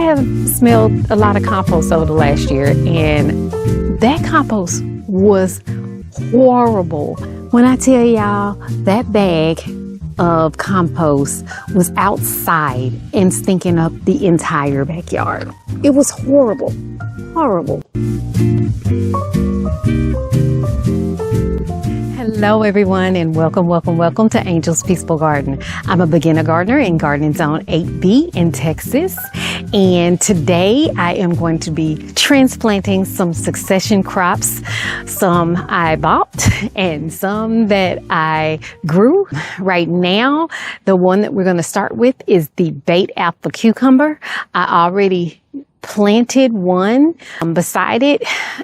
have smelled a lot of compost over the last year, and that compost was horrible. When I tell y'all, that bag of compost was outside and stinking up the entire backyard. It was horrible, horrible. Hello everyone, and welcome to Angel's Peaceful Garden. I'm a beginner gardener in Gardening Zone 8B in Texas, and today I am going to be transplanting some succession crops. Some I bought and some that I grew. Right now, the one that we're going to start with is the bait apple cucumber. I already planted one beside it,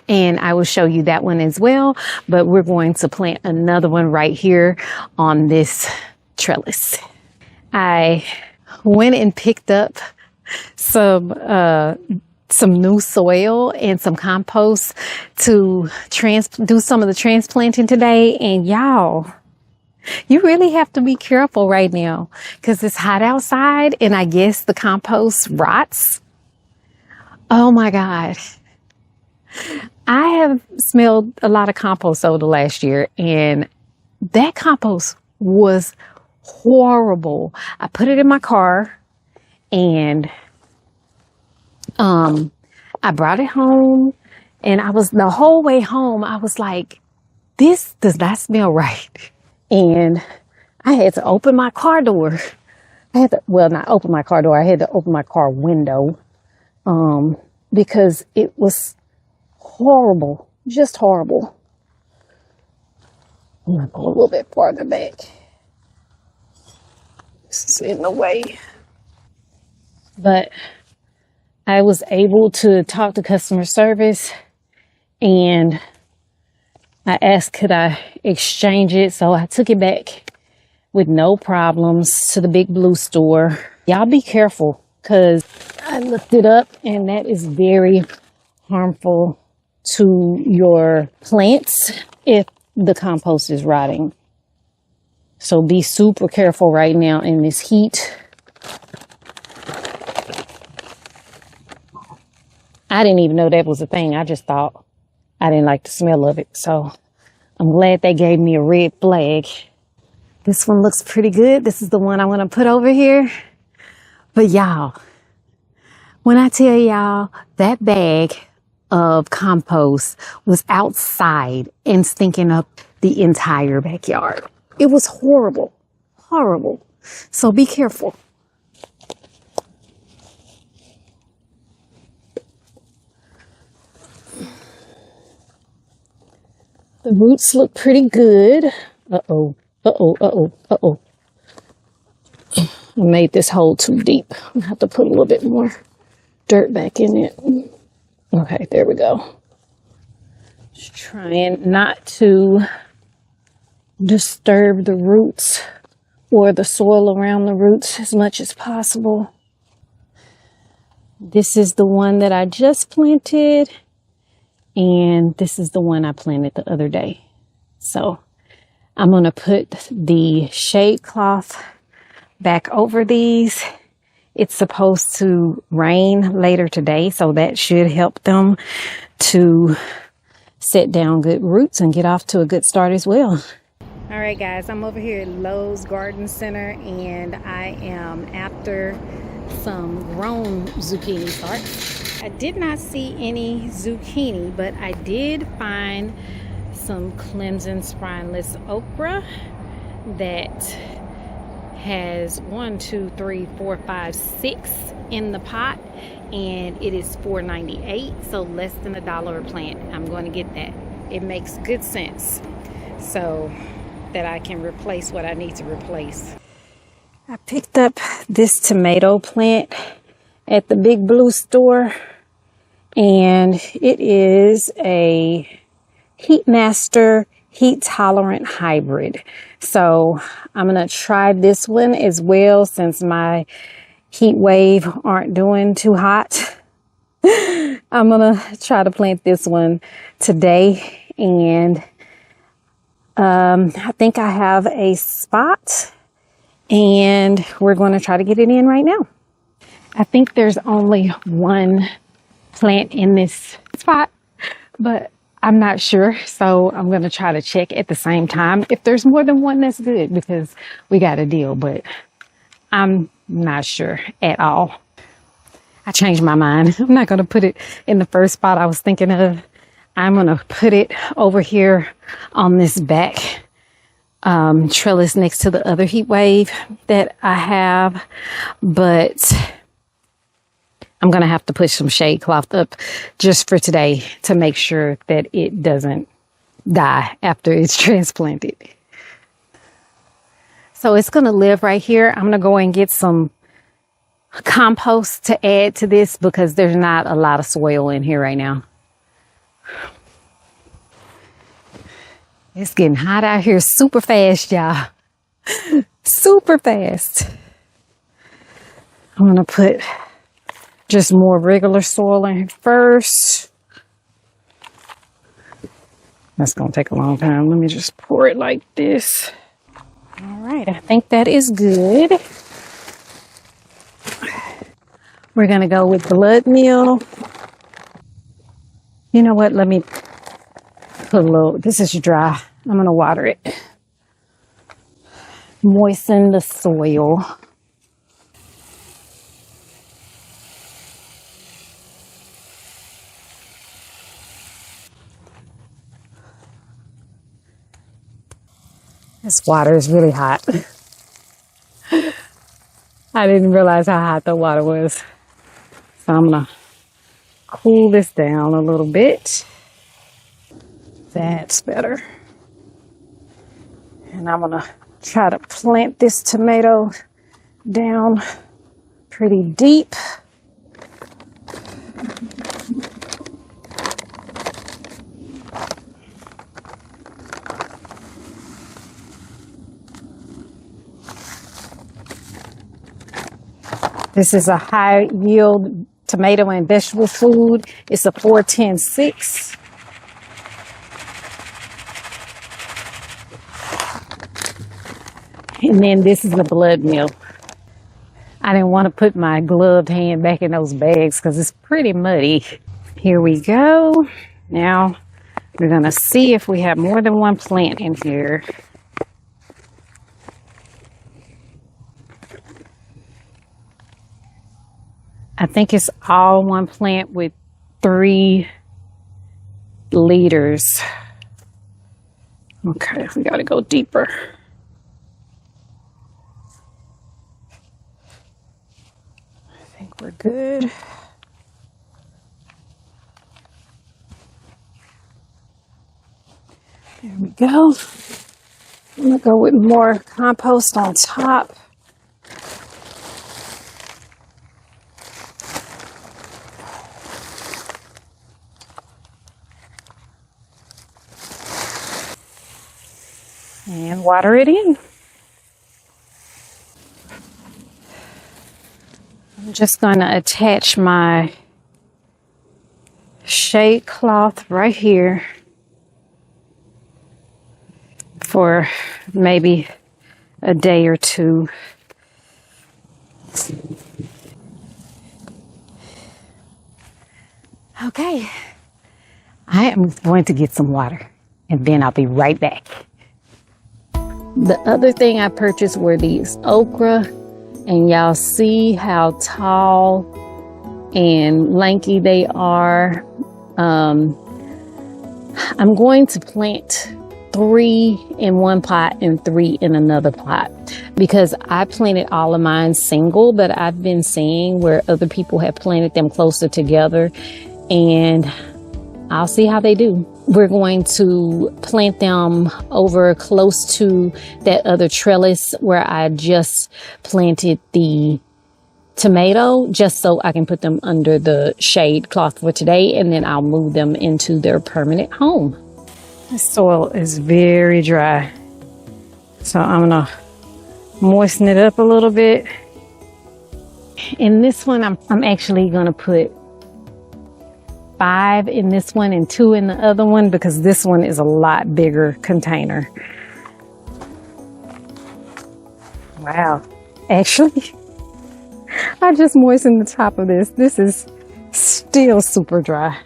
and I will show you that one as well, but we're going to plant another one right here on this trellis. I went and picked up some new soil and some compost to do some of the transplanting today, and y'all, you really have to be careful right now because it's hot outside, and I guess the compost rots. Oh my God. I have smelled a lot of compost over the last year, and that compost was horrible. I put it in my car, and I brought it home, and the whole way home, I was like, this does not smell right. And I had to open my car door. Not open my car door. I had to open my car window. Because it was horrible, just horrible. I'm gonna go a little bit farther back. This is in the way. But I was able to talk to customer service, and I asked could I exchange it, so I took it back with no problems to the Big Blue store. Y'all be careful, because I looked it up, and that is very harmful to your plants if the compost is rotting. So be super careful right now in this heat. I didn't even know that was a thing. I just thought I didn't like the smell of it. So I'm glad they gave me a red flag. This one looks pretty good. This is the one I'm going to put over here. But y'all, when I tell y'all that bag of compost was outside and stinking up the entire backyard, it was horrible, horrible. So be careful. The roots look pretty good. Uh-oh. I made this hole too deep. I have to put a little bit more dirt back in it. Okay, there we go. Just trying not to disturb the roots or the soil around the roots as much as possible. This is the one that I just planted, and this is the one I planted the other day. So I'm going to put the shade cloth back over these. It's supposed to rain later today, so that should help them to set down good roots and get off to a good start as well. All right, guys, I'm over here at Lowe's Garden Center, and I am after some grown zucchini starts. I did not see any zucchini, but I did find some Clemson spineless okra that has 1, 2, 3, 4, 5, 6 in the pot, and it is $4.98, so less than $1 a plant. I'm going to get that. It makes good sense so that I can replace what I need to replace. I picked up this tomato plant at the Big Blue store, and it is a Heatmaster heat tolerant hybrid. So I'm going to try this one as well, since my heat wave aren't doing too hot. I'm going to try to plant this one today, and I think I have a spot, and we're going to try to get it in right now. I think there's only one plant in this spot, but I'm not sure. So I'm going to try to check at the same time. If there's more than one, that's good because we got a deal, but I'm not sure at all. I changed my mind. I'm not going to put it in the first spot I was thinking of. I'm going to put it over here on this back trellis next to the other heat wave that I have, but I'm going to have to push some shade cloth up just for today to make sure that it doesn't die after it's transplanted. So it's going to live right here. I'm going to go and get some compost to add to this because there's not a lot of soil in here right now. It's getting hot out here super fast, y'all. Super fast. I'm going to put just more regular soil in first. That's going to take a long time. Let me just pour it like this. All right, I think that is good. We're going to go with blood meal. You know what? Let me put a little, this is dry. I'm going to water it. Moisten the soil. This water is really hot. I didn't realize how hot the water was. So I'm going to cool this down a little bit. That's better. And I'm going to try to plant this tomato down pretty deep. This is a high yield tomato and vegetable food. It's a 4-10-6. And then this is a blood meal. I didn't want to put my gloved hand back in those bags because it's pretty muddy. Here we go. Now we're going to see if we have more than one plant in here. I think it's all one plant with 3 liters. Okay, we got to go deeper. I think we're good. There we go. I'm going to go with more compost on top. And water it in. I'm just going to attach my shade cloth right here for maybe a day or two. Okay, I am going to get some water and then I'll be right back. The other thing I purchased were these okra, and y'all see how tall and lanky they are. I'm going to plant 3 in one pot and 3 in another pot because I planted all of mine single, but I've been seeing where other people have planted them closer together, and I'll see how they do. We're going to plant them over close to that other trellis where I just planted the tomato, just so I can put them under the shade cloth for today, and then I'll move them into their permanent home. This soil is very dry, so I'm gonna moisten it up a little bit. In this one, I'm actually gonna put 5 in this one and 2 in the other one because this one is a lot bigger container. Wow. Actually, I just moistened the top of this. This is still super dry.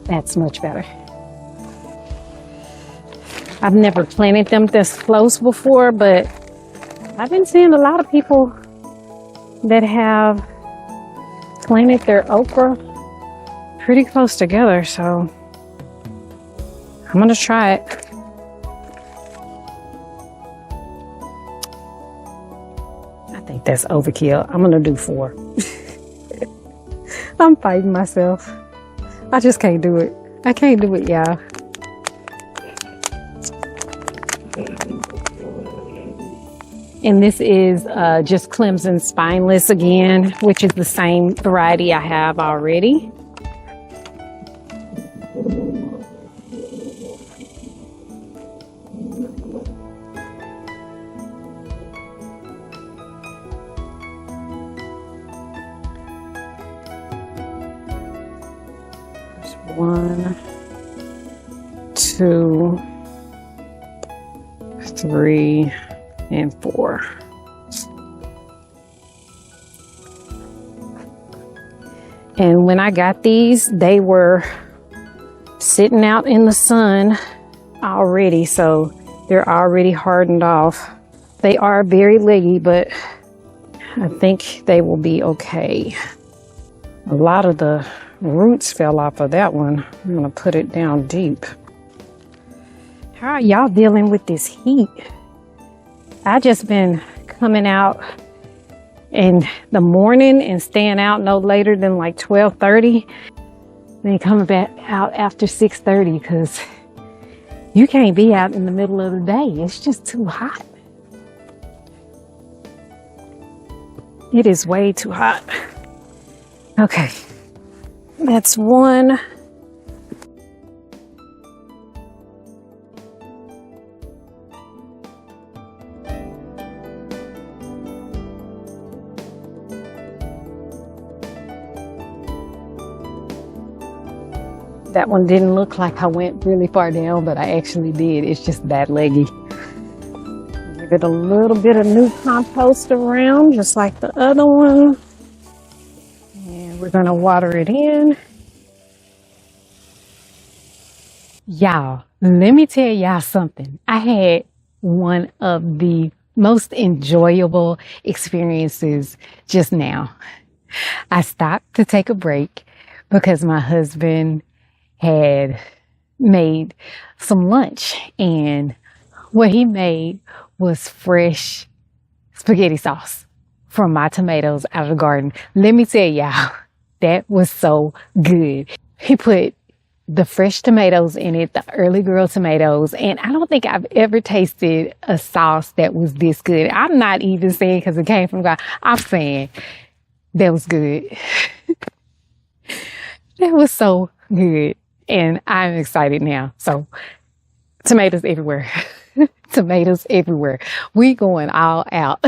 That's much better. I've never planted them this close before, but I've been seeing a lot of people that have planted their okra pretty close together, so I'm gonna try it. I think that's overkill. I'm gonna do 4. I'm fighting myself. I just can't do it. I can't do it, y'all. And this is just Clemson Spineless again, which is the same variety I have already. There's 1, 2, 3, and 4. And when I got these, they were sitting out in the sun already, so they're already hardened off. They are very leggy, but I think they will be okay. A lot of the roots fell off of that one. I'm gonna put it down deep. How are y'all dealing with this heat? I just been coming out in the morning and staying out no later than like 12:30. Then coming back out after 6:30 because you can't be out in the middle of the day. It's just too hot. It is way too hot. Okay, that's 1. That one didn't look like I went really far down, but I actually did. It's just that leggy. Give it a little bit of new compost around, just like the other one. And we're gonna water it in. Y'all, let me tell y'all something. I had one of the most enjoyable experiences just now. I stopped to take a break because my husband had made some lunch, and what he made was fresh spaghetti sauce from my tomatoes out of the garden. Let me tell y'all, that was so good. He put the fresh tomatoes in it, the early girl tomatoes, and I don't think I've ever tasted a sauce that was this good. I'm not even saying because it came from God. I'm saying that was good. That was so good. And I'm excited now. So tomatoes everywhere. Tomatoes everywhere. We going all out.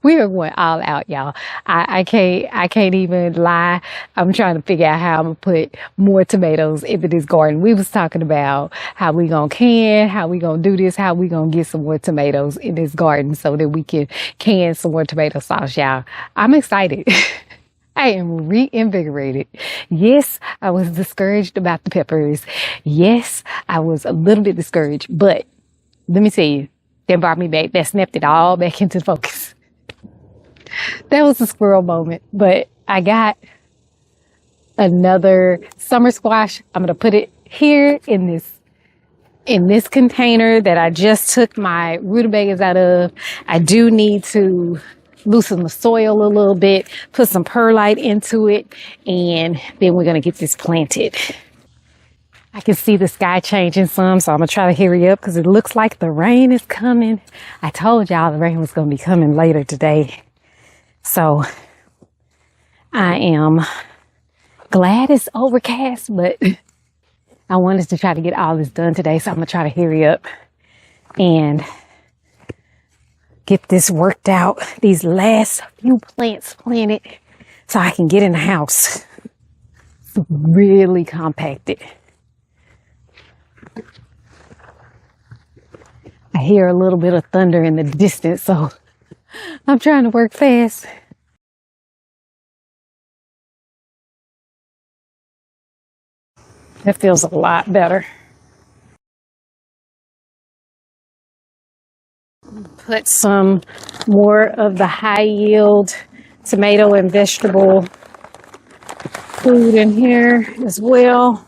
We are going all out, y'all. I can't even lie. I'm trying to figure out how I'm gonna put more tomatoes into this garden. We was talking about how we gonna can, how we gonna do this, how we gonna get some more tomatoes in this garden so that we can can some more tomato sauce, y'all. I'm excited. I am reinvigorated. Yes, I was discouraged about the peppers. Yes, I was a little bit discouraged, but let me tell you, that brought me back. That snapped it all back into focus. That was a squirrel moment, but I got another summer squash. I'm going to put it here in this container that I just took my rutabagas out of. I do need to loosen the soil a little bit, put some perlite into it, and then we're going to get this planted. I can see the sky changing some, so I'm going to try to hurry up because it looks like the rain is coming. I told y'all the rain was going to be coming later today. So I am glad it's overcast, but I wanted to try to get all this done today, so I'm going to try to hurry up and get this worked out, these last few plants planted, so I can get in the house. Really compacted. hear a little bit of thunder in the distance, so I'm trying to work fast. That feels a lot better. Put some more of the high yield tomato and vegetable food in here as well.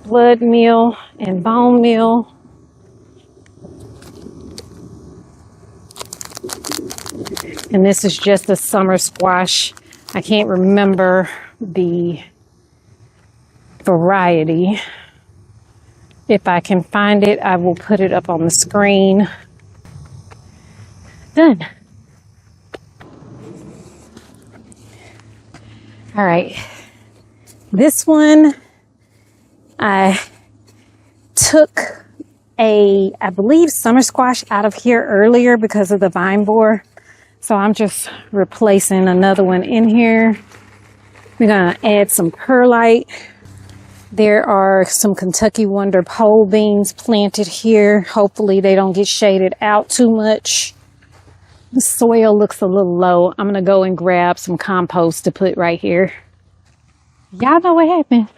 Blood meal and bone meal. And this is just a summer squash. I can't remember the variety. If I can find it, I will put it up on the screen. Done. All right. This one, I took I believe summer squash out of here earlier because of the vine borer. So I'm just replacing another one in here. We're gonna add some perlite. There are some Kentucky Wonder pole beans planted here. Hopefully they don't get shaded out too much. The soil looks a little low. I'm gonna go and grab some compost to put right here. Y'all know what happened?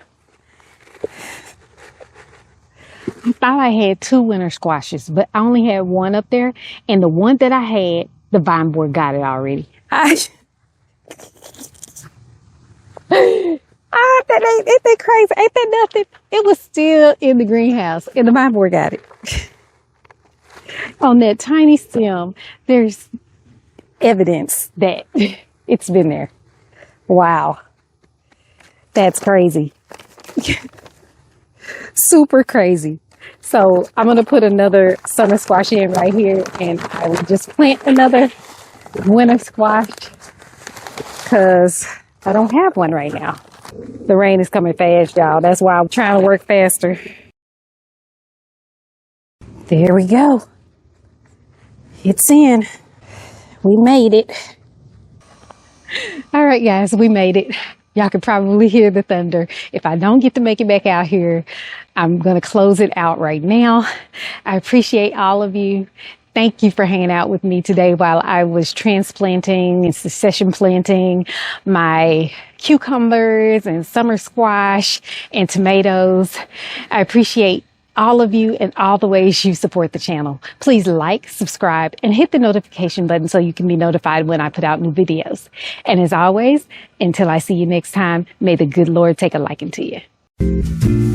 I thought I had 2 winter squashes, but I only had one up there. And the one that I had, the vine borer got it already. Ain't that crazy? Ain't that nothing? It was still in the greenhouse and the vine borer got it. On that tiny stem, there's evidence that it's been there. Wow. That's crazy. Super crazy. So I'm going to put another summer squash in right here, and I will just plant another winter squash because I don't have one right now. The rain is coming fast, y'all. That's why I'm trying to work faster. There we go. It's in. We made it. All right, guys, we made it. Y'all can probably hear the thunder. If I don't get to make it back out here, I'm going to close it out right now. I appreciate all of you. Thank you for hanging out with me today while I was transplanting and succession planting my cucumbers and summer squash and tomatoes. I appreciate all of you and all the ways you support the channel. Please like, subscribe, and hit the notification button so you can be notified when I put out new videos. And as always, until I see you next time, may the good Lord take a liking to you.